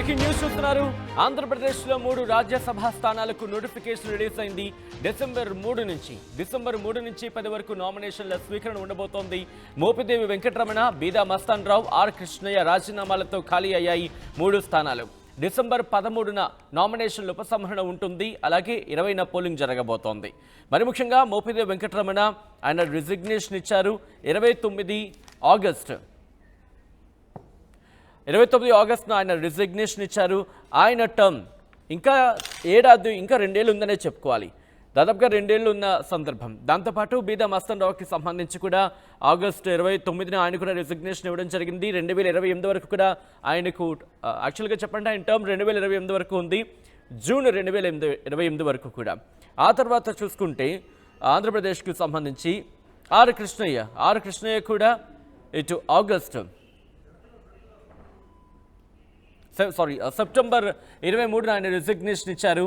Breaking news చూస్తున్నారు. ఆంధ్రప్రదేశ్లో 3 రాజ్యసభ స్థానాలకు నోటిఫికేషన్ రిలీజ్ అయింది. డిసెంబర్ 3 నుంచి 10 వరకు నామినేషన్ల స్వీకరణ ఉండబోతోంది. మోపిదేవి వెంకటరమణ, బీదా మస్తాన్ రావు, ఆర్ కృష్ణయ్య రాజీనామాలతో ఖాళీ అయ్యాయి 3 స్థానాలు. డిసెంబర్ 13న నామినేషన్ల ఉపసంహరణ ఉంటుంది. అలాగే 20న పోలింగ్ జరగబోతోంది. మరి ముఖ్యంగా మోపిదేవి వెంకటరమణ ఆయన రిజిగ్నేషన్ ఇచ్చారు. 29 ఆగస్టున ఆయన రిజిగ్నేషన్ ఇచ్చారు. ఆయన టర్మ్ ఇంకా 2 ఏళ్ళు ఉందనే చెప్పుకోవాలి. దాదాపుగా 2 ఏళ్ళు ఉన్న సందర్భం. దాంతోపాటు బీదా మస్తాన్ రావుకి సంబంధించి కూడా ఆగస్టు 29న ఆయన కూడా రిజిగ్నేషన్ ఇవ్వడం జరిగింది. 2028 వరకు కూడా ఆయనకు యాక్చువల్గా చెప్పండి ఆయన టర్మ్ 2028 వరకు ఉంది. జూన్ 2028 వరకు కూడా. ఆ తర్వాత చూసుకుంటే ఆంధ్రప్రదేశ్కి సంబంధించి ఆర్ కృష్ణయ్య కూడా ఇటు సెప్టెంబర్ 23న ఆయన రిజిగ్నేషన్ ఇచ్చారు.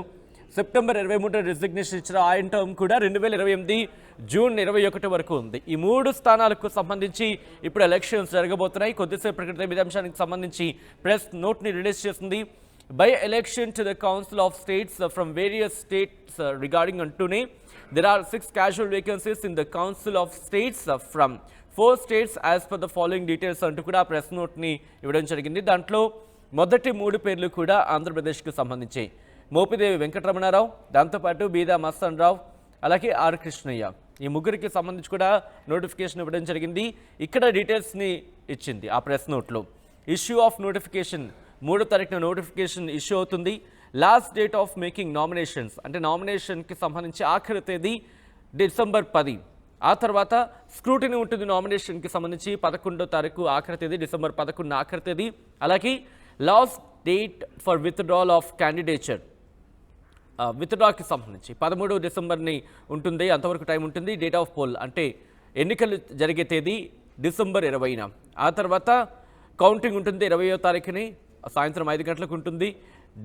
ఆయన టర్మ్ కూడా 2028 జూన్ 21 వరకు ఉంది. ఈ 3 స్థానాలకు సంబంధించి ఇప్పుడు ఎలక్షన్స్ జరగబోతున్నాయి. కొద్దిసేపటి క్రితం ఈ అంశానికి సంబంధించి ప్రెస్ నోట్ని రిలీజ్ చేసింది. By election to the council of states from various states regarding అంటూనే there are 6 casual vacancies in the council of states from 4 states as per the following details అంటూ కూడా ప్రెస్ నోట్ని ఇవ్వడం జరిగింది. దాంట్లో మొదటి 3 పేర్లు కూడా ఆంధ్రప్రదేశ్కి సంబంధించి మోపిదేవి వెంకటరమణారావు, దాంతోపాటు బీదా మస్తాన్ రావు, అలాగే ఆర్ కృష్ణయ్య. ఈ ముగ్గురికి సంబంధించి కూడా నోటిఫికేషన్ ఇవ్వడం జరిగింది. ఇక్కడ డీటెయిల్స్ని ఇచ్చింది ఆ ప్రెస్ నోట్లో. ఇష్యూ ఆఫ్ నోటిఫికేషన్ 3వ తారీఖున నోటిఫికేషన్ ఇష్యూ అవుతుంది. Last date of making nominations అంటే నామినేషన్కి సంబంధించి ఆఖరి తేదీ డిసెంబర్ 10. ఆ తర్వాత స్క్రూటినీ ఉంటుంది నామినేషన్కి సంబంధించి 11వ తారీఖు ఆఖరి తేదీ, డిసెంబర్ 11 ఆఖరి తేదీ. అలాగే last date for withdrawal of candidature విత్డ్రాకి సంబంధించి 13 డిసెంబర్ని ఉంటుంది. అంతవరకు టైం ఉంటుంది. డేట్ ఆఫ్ పోల్ అంటే ఎన్నికలు జరిగే తేదీ డిసెంబర్ 20న. ఆ తర్వాత కౌంటింగ్ ఉంటుంది 20వ తారీఖుని సాయంత్రం 5 గంటలకు ఉంటుంది.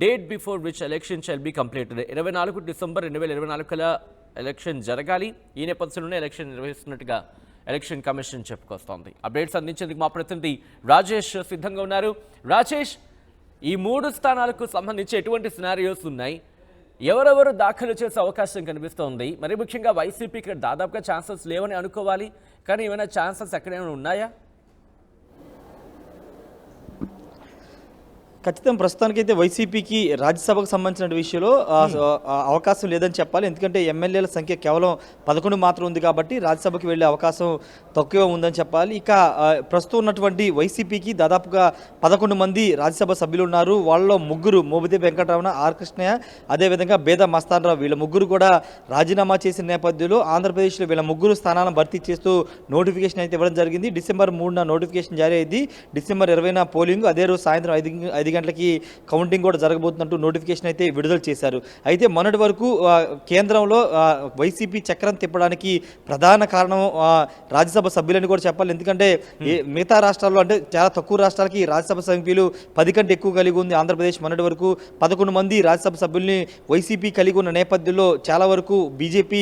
Date before which election shall be completed 24 December 2024 కల్లా ఎలక్షన్ జరగాలి. ఈ నేపథ్యంలోనే ఎలక్షన్ నిర్వహిస్తున్నట్టుగా ఎలక్షన్ కమిషన్ చెప్పుకొస్తోంది. అప్డేట్స్ అందించేందుకు మా ప్రతినిధి రాజేష్ సిద్ధంగా ఉన్నారు. రాజేష్, ఈ 3 స్థానాలకు సంబంధించి ఎటువంటి సినారియోస్ ఉన్నాయి? ఎవరెవరు దాఖలు చేసే అవకాశం కనిపిస్తోంది? మరి ముఖ్యంగా వైసీపీకి దాదాపుగా ఛాన్సెస్ లేవని అనుకోవాలి, కానీ ఏమైనా ఛాన్సెస్ ఎక్కడైనా ఉన్నాయా? ఖచ్చితంగా ప్రస్తుతానికైతే వైసీపీకి రాజ్యసభకు సంబంధించిన విషయంలో అవకాశం లేదని చెప్పాలి. ఎందుకంటే ఎమ్మెల్యేల సంఖ్య కేవలం 11 మాత్రం ఉంది కాబట్టి రాజ్యసభకి వెళ్ళే అవకాశం తక్కువ ఉందని చెప్పాలి. ఇక ప్రస్తుతం ఉన్నటువంటి వైసీపీకి దాదాపుగా 11 మంది రాజ్యసభ సభ్యులు ఉన్నారు. వాళ్ళలో 3 మోపిదేవి వెంకటరమణ, ఆర్ కృష్ణయ్య, అదేవిధంగా బీదా మస్తాన్ రావు. వీళ్ళ 3 కూడా రాజీనామా చేసిన నేపథ్యంలో ఆంధ్రప్రదేశ్లో వీళ్ళ 3 స్థానాలను భర్తీ చేస్తూ నోటిఫికేషన్ అయితే ఇవ్వడం జరిగింది. డిసెంబర్ 3న నోటిఫికేషన్ జారీ అయింది. డిసెంబర్ 20న పోలింగ్, అదే రోజు సాయంత్రం 5 గంటలకి కౌంటింగ్ కూడా జరగబోతున్నట్టు నోటిఫికేషన్ అయితే విడుదల చేశారు. అయితే మొన్నటి వరకు కేంద్రంలో వైసీపీ చక్రం తిప్పడానికి ప్రధాన కారణం రాజ్యసభ సభ్యులని కూడా చెప్పాలి. ఎందుకంటే మిగతా రాష్ట్రాల్లో అంటే చాలా తక్కువ రాష్ట్రాలకి రాజ్యసభ సభ్యులు 10 కంటే ఎక్కువ కలిగి ఉంది. ఆంధ్రప్రదేశ్ మొన్నటి వరకు 11 మంది రాజ్యసభ సభ్యుల్ని వైసీపీ కలిగి ఉన్న నేపథ్యంలో చాలా వరకు బీజేపీ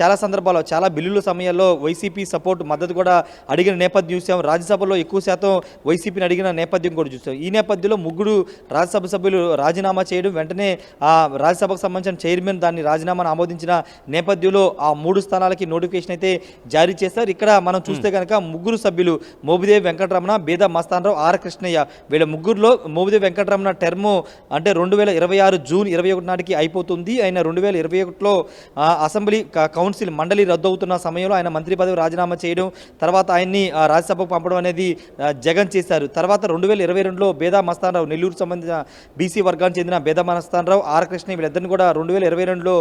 చాలా సందర్భాల్లో చాలా బిల్లుల సమయాల్లో వైసీపీ సపోర్ట్ మద్దతు కూడా అడిగిన నేపథ్యం చూసాం. రాజ్యసభలో ఎక్కువ శాతం వైసీపీని అడిగిన నేపథ్యం కూడా చూసాం. ఈ నేపథ్యంలో 3 రాజ్యసభ సభ్యులు రాజీనామా చేయడం, వెంటనే ఆ రాజ్యసభకు సంబంధించిన చైర్మన్ దాన్ని రాజీనామాను ఆమోదించిన నేపథ్యంలో ఆ 3 స్థానాలకి నోటిఫికేషన్ అయితే జారీ చేశారు. ఇక్కడ మనం చూస్తే కనుక 3 సభ్యులు మోపిదేవి వెంకటరమణ, బీదా మస్తాన్ రావు, ఆర్ కృష్ణయ్య. వీళ్ళ 3లో మోపిదేవి వెంకటరమణ టర్మ్ అంటే 2026 జూన్ 21 నాటికి అయిపోతుంది. ఆయన 2021లో అసెంబ్లీ కౌన్సిల్ మండలి రద్దు అవుతున్న సమయంలో ఆయన మంత్రి పదవి రాజీనామా చేయడం, తర్వాత ఆయన్ని రాజ్యసభకు పంపడం అనేది జగన్ చేశారు. తర్వాత 2022లో బీదా మస్తాన్ రావు నెల్లూరు సంబంధించిన బీసీ వర్గానికి చెందిన బీదా మస్తాన్ రావు, ఆర్ కృష్ణ వీళ్ళిద్దరిని కూడా 2022లో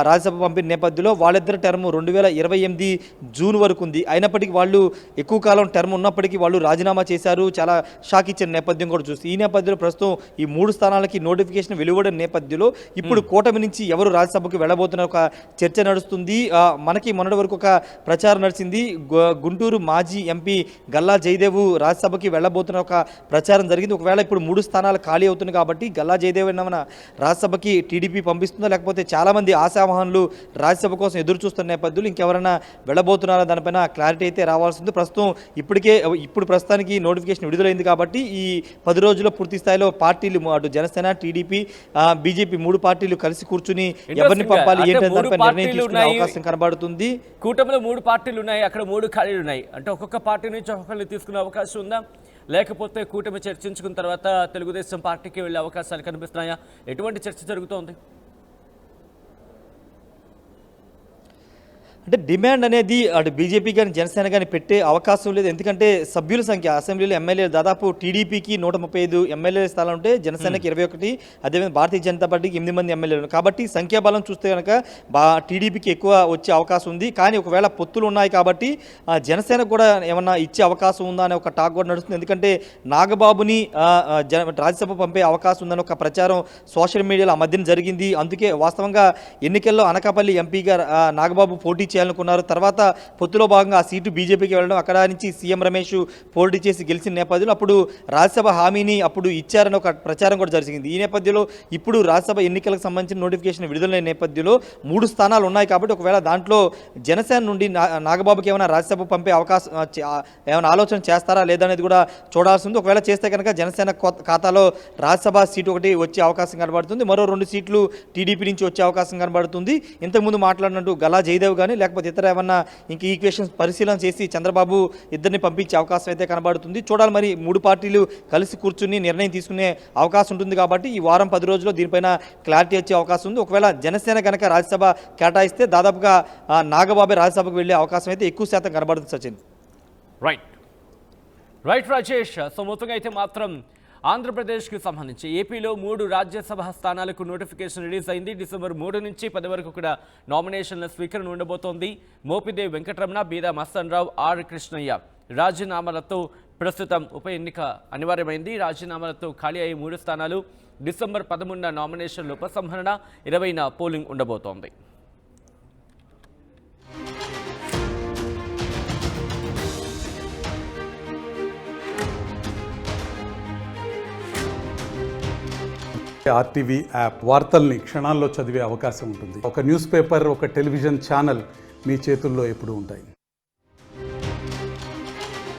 రాజ్యసభ పంపిన నేపథ్యంలో వాళ్ళిద్దరి టర్మ్ 2028 జూన్ వరకు ఉంది. అయినప్పటికీ వాళ్ళు ఎక్కువ కాలం టర్మ్ ఉన్నప్పటికీ వాళ్ళు రాజీనామా చేశారు. చాలా షాక్ ఇచ్చిన నేపథ్యం కూడా చూస్తే ఈ నేపథ్యంలో ప్రస్తుతం ఈ 3 స్థానాలకి నోటిఫికేషన్ వెలువడిన నేపథ్యంలో ఇప్పుడు కూటమి నుంచి ఎవరు రాజ్యసభకు వెళ్ళబోతున్న ఒక చర్చ నడుస్తుంది. మనకి మొన్నటి వరకు ఒక ప్రచారం నడిచింది. గుంటూరు మాజీ ఎంపీ గల్లా జయదేవ్ రాజ్యసభకి వెళ్ళబోతున్న ఒక ప్రచారం జరిగింది. ఒకవేళ ఇప్పుడు 3 3 స్థానాలు ఖాళీ అవుతుంది కాబట్టి గల్లా జయదేవ్ ఏమన్నా రాజ్యసభకి టీడీపీ పంపిస్తుందా, లేకపోతే చాలామంది ఆశావాహనులు రాజ్యసభ కోసం ఎదురు చూస్తున్న నేపథ్యంలో ఇంకెవరైనా వెళ్ళబోతున్నారా దానిపైన క్లారిటీ అయితే రావాల్సింది. ఇప్పుడు ప్రస్తుతానికి నోటిఫికేషన్ విడుదలైంది కాబట్టి ఈ 10 రోజుల్లో పూర్తి స్థాయిలో పార్టీలు అటు జనసేన, టీడీపీ, బీజేపీ 3 పార్టీలు కలిసి కూర్చుని ఎవరిని పంపాలి ఏంటంటే దానిపై నిర్ణయం తీసుకునే అవకాశం కనబడుతుంది. కూటమిలో 3 పార్టీలు ఉన్నాయి, అక్కడ 3 ఖాళీలు ఉన్నాయి. అంటే ఒక్కొక్క పార్టీ నుంచి ఒక్కొక్కరిని తీసుకునే అవకాశం ఉందా, లేకపోతే కూటమి చర్చించుకున్న తర్వాత తెలుగుదేశం పార్టీకి వెళ్ళే అవకాశాలు కనిపిస్తున్నాయా? ఎటువంటి చర్చ జరుగుతోంది? అంటే డిమాండ్ అనేది అటు బీజేపీ కానీ జనసేన కానీ పెట్టే అవకాశం లేదు. ఎందుకంటే సభ్యుల సంఖ్య అసెంబ్లీలో ఎమ్మెల్యేలు దాదాపు టీడీపీకి 135 ఎమ్మెల్యేల స్థానాలు ఉంటే జనసేనకి 21, అదేవిధంగా భారతీయ జనతా పార్టీకి 8 మంది ఎమ్మెల్యేలు. కాబట్టి సంఖ్యాబలం చూస్తే కనుక టీడీపీకి ఎక్కువ వచ్చే అవకాశం ఉంది. కానీ ఒకవేళ పొత్తులు ఉన్నాయి కాబట్టి జనసేనకు కూడా ఏమన్నా ఇచ్చే అవకాశం ఉందా అనే ఒక టాక్ కూడా నడుస్తుంది. ఎందుకంటే నాగబాబుని రాజ్యసభ పంపే అవకాశం ఉందని ఒక ప్రచారం సోషల్ మీడియాలో ఆ మధ్యన జరిగింది. అందుకే వాస్తవంగా ఎన్నికల్లో అనకాపల్లి ఎంపీగా నాగబాబు పోటీ చేయాలనుకున్నారు. తర్వాత పొత్తులో భాగంగా ఆ సీటు బీజేపీకి వెళ్ళడం, అక్కడ నుంచి సీఎం రమేష్ పోటీ చేసి గెలిచిన నేపథ్యంలో అప్పుడు రాజ్యసభ హామీని అప్పుడు ఇచ్చారని ఒక ప్రచారం కూడా జరిగింది. ఈ నేపథ్యంలో ఇప్పుడు రాజ్యసభ ఎన్నికలకు సంబంధించిన నోటిఫికేషన్ విడుదలైన నేపథ్యంలో 3 స్థానాలు ఉన్నాయి కాబట్టి ఒకవేళ దాంట్లో జనసేన నుండి నాగబాబుకి ఏమైనా రాజ్యసభ పంపే అవకాశం ఏమైనా ఆలోచన చేస్తారా లేదా అనేది కూడా చూడాల్సి ఉంది. ఒకవేళ చేస్తే కనుక జనసేన ఖాతాలో రాజ్యసభ సీటు ఒకటి వచ్చే అవకాశం కనబడుతుంది. మరో 2 సీట్లు టీడీపీ నుంచి వచ్చే అవకాశం కనబడుతుంది. ఇంతకుముందు మాట్లాడినట్టు గల్లా జయదేవ్ కానీ లేకపోతే ఇతర ఏమన్నా ఇంక ఈక్వేషన్స్ పరిశీలన చేసి చంద్రబాబు ఇద్దరిని పంపించే అవకాశం అయితే కనబడుతుంది. చూడాలి మరి 3 పార్టీలు కలిసి కూర్చుని నిర్ణయం తీసుకునే అవకాశం ఉంటుంది కాబట్టి ఈ వారం 10 రోజుల్లో దీనిపైన క్లారిటీ వచ్చే అవకాశం ఉంది. ఒకవేళ జనసేన కనుక రాజ్యసభ కేటాయిస్తే దాదాపుగా నాగబాబే రాజ్యసభకు వెళ్ళే అవకాశం అయితే ఎక్కువ శాతం కనబడుతుంది. సచిన్ రైట్ రాజేష్. సో మొత్తంగా అయితే మాత్రం ఆంధ్రప్రదేశ్కి సంబంధించి ఏపీలో 3 రాజ్యసభ స్థానాలకు నోటిఫికేషన్ రిలీజ్ అయింది. డిసెంబర్ 3 నుంచి 10 వరకు కూడా నామినేషన్ల స్వీకరణ ఉండబోతోంది. మోపిదేవి వెంకటరమణ, బీదా మస్తన్ రావు, ఆర్ కృష్ణయ్య రాజీనామాలతో ప్రస్తుతం ఉప ఎన్నిక అనివార్యమైంది. రాజీనామాలతో ఖాళీ అయ్యే 3 స్థానాలు. డిసెంబర్ 13న నామినేషన్ల ఉపసంహరణ, 20న పోలింగ్ ఉండబోతోంది. ఆర్టీవీ యాప్ వార్తల్ని క్షణాల్లో చదివే అవకాశం ఉంటుంది. ఒక న్యూస్ పేపర్, ఒక టెలివిజన్ ఛానల్ మీ చేతుల్లో ఎప్పుడూ ఉంటాయి.